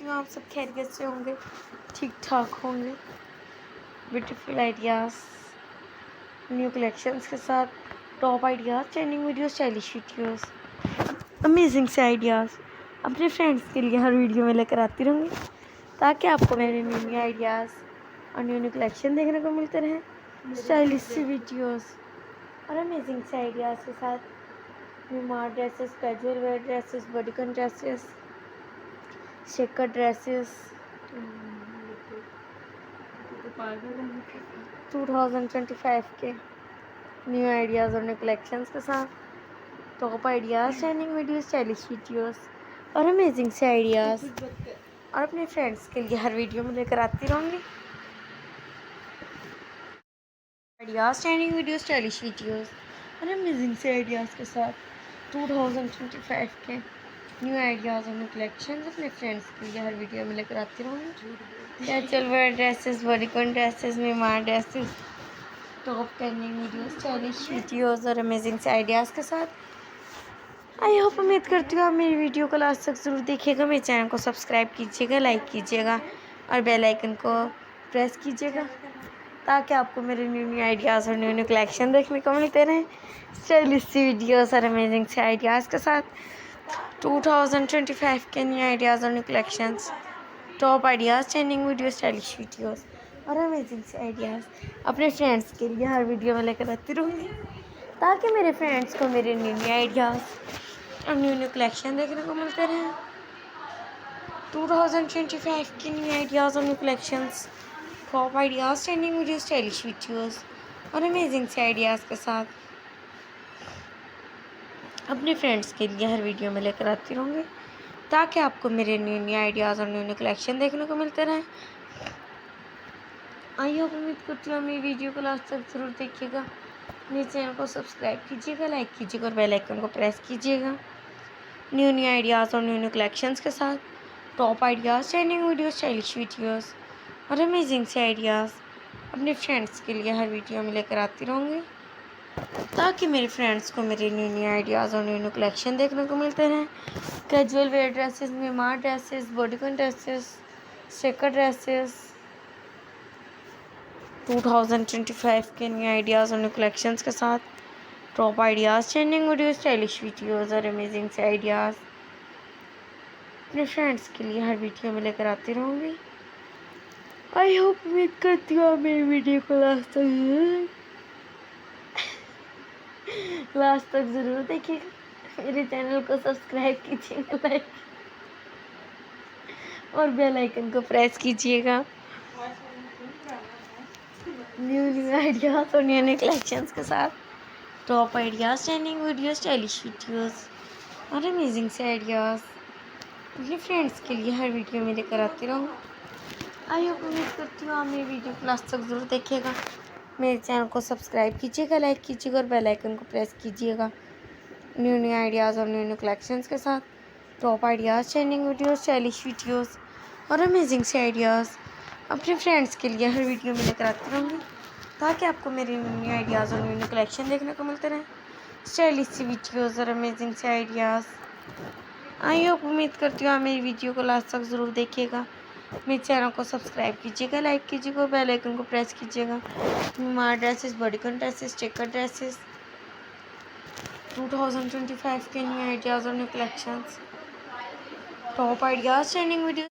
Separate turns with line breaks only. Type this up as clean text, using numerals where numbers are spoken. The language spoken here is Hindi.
हूँ आप सब खैरियत से होंगे, ठीक ठाक होंगे। ब्यूटीफुल आइडियाज़, न्यू कलेक्शंस के साथ, top ideas, trending videos, stylish videos, amazing से आइडियाज़ अपने फ्रेंड्स के लिए हर वीडियो में लेकर आती रहूँगी, ताकि आपको मेरे न्यू न्यू आइडियाज़ और न्यू न्यू कलेक्शन देखने को मिलते रहें। स्टाइलिश सी वीडियोस और अमेजिंग से आइडियाज़ के साथ न्यू मार dresses, casual wear dresses, bodycon dresses, शेकर ड्रेसेस, 2025 के न्यू आइडियाज़ और न्यू कलेक्शंस के साथ, top ideas, trending videos, stylish videos और अमेजिंग से आइडियाज़ और अपने फ्रेंड्स के लिए हर वीडियो में लेकर आती रहूँगी। Ideas, trending videos, stylish videos और अमेजिंग से आइडियाज़ के साथ 2025 के न्यू आइडियाज़ और न्यू कलेक्शंस अपने फ्रेंड्स के लिए हर वीडियो में लेकर आती रहूँगी। Casual wear dresses, bodycon dresses, मीमार dresses, top trending videos, stylish videos और अमेजिंग से आइडियाज़ के साथ। आई होप, उम्मीद करती हूँ आप मेरी वीडियो को लास्ट तक ज़रूर देखिएगा। मेरे चैनल को सब्सक्राइब कीजिएगा, लाइक कीजिएगा और बेल आइकन को प्रेस कीजिएगा, ताकि आपको मेरे न्यू न्यू आइडियाज़ और न्यू न्यू कलेक्शन देखने को मिलते रहें। स्टाइलिश सी वीडियोस और अमेजिंग से आइडियाज़ के साथ 2025 के न्यू आइडियाज़ और new collections, top ideas, trending videos, stylish videos और अमेजिंग से आइडियाज़ अपने फ्रेंड्स के लिए हर वीडियो में लेकर आती रहूँगी, ताकि मेरे फ्रेंड्स को मेरे न्यू न्यू आइडियाज़ और न्यू न्यू कलेक्शन देखने को मिलते रहें। 2025 के न्यू आइडियाज़ और new collections, top ideas, trending videos, stylish videos और अमेजिंग से आइडियाज़ के साथ अपने फ्रेंड्स के लिए हर वीडियो में लेकर आती रहूँगी, ताकि आपको मेरे न्यू न्यू आइडियाज़ और न्यू न्यू कलेक्शन देखने को मिलते रहें। आई होप, उम्मीद करती हूँ मेरी वीडियो को लास्ट तक ज़रूर देखिएगा। मेरे चैनल को सब्सक्राइब कीजिएगा, लाइक कीजिएगा और बेल आइकन को प्रेस कीजिएगा। न्यू न्यू आइडियाज़ और न्यू न्यू कलेक्शंस के साथ, top ideas, trending videos, stylish videos और अमेजिंग से आइडियाज़ अपने फ्रेंड्स के लिए हर वीडियो में लेकर आती रहूँगी, ताकि मेरे फ्रेंड्स को मेरे न्यू न्यू आइडियाज़ और न्यू न्यू कलेक्शन देखने को मिलते रहें। कैजुअल वेयर ड्रेसेस, मीमार ड्रेसेस, बॉडीकॉन ड्रेसेस, शेकर ड्रेसेस, 2025 के न्यू आइडियाज़ और न्यू कलेक्शंस के साथ, top ideas, trending videos, stylish videos और अमेजिंग से आइडियाज़ अपने फ्रेंड्स के लिए हर वीडियो में लेकर आती रहूँगी। आई होप, उम्मीद करती हूँ आप मेरी वीडियो को लास्ट तक ज़रूर देखिएगा। मेरे चैनल को सब्सक्राइब कीजिएगा, लाइक और बेल आइकन को प्रेस कीजिएगा। न्यू न्यू आइडियाज़ और न्यू न्यू कलेक्शंस के साथ, top ideas, trending videos, stylish videos और अमेजिंग से आइडियाज़ अपने फ्रेंड्स के लिए हर वीडियो में लेकर आती रहूँ। आई होप, उम्मीद करती हूँ आप मेरी वीडियो को लास्ट तक ज़रूर देखिएगा। मेरे चैनल को सब्सक्राइब कीजिएगा, लाइक कीजिएगा और बेल आइकन को प्रेस कीजिएगा। न्यू न्यू आइडियाज़ और न्यू न्यू कलेक्शंस के साथ, top ideas, trending videos, stylish videos और अमेजिंग से आइडियाज़ अपने फ्रेंड्स के लिए हर वीडियो में लेकर आती रहूँगी, ताकि आपको मेरे न्यू न्यू आइडियाज़ और न्यू न्यू कलेक्शन देखने को मिलते रहें। स्टाइलिश सी वीडियोस और अमेजिंग से आइडियाज़। आई होप, उम्मीद करती हूँ आप मेरी वीडियो को लास्ट तक ज़रूर देखिएगा। मेरे चैनल को सब्सक्राइब कीजिएगा, लाइक कीजिएगा और बेल आइकन को प्रेस कीजिएगा। मीमार dresses, bodycon dresses, sticker dresses, 2025 के न्यू आइडियाज़ और new collections, top ideas, trending video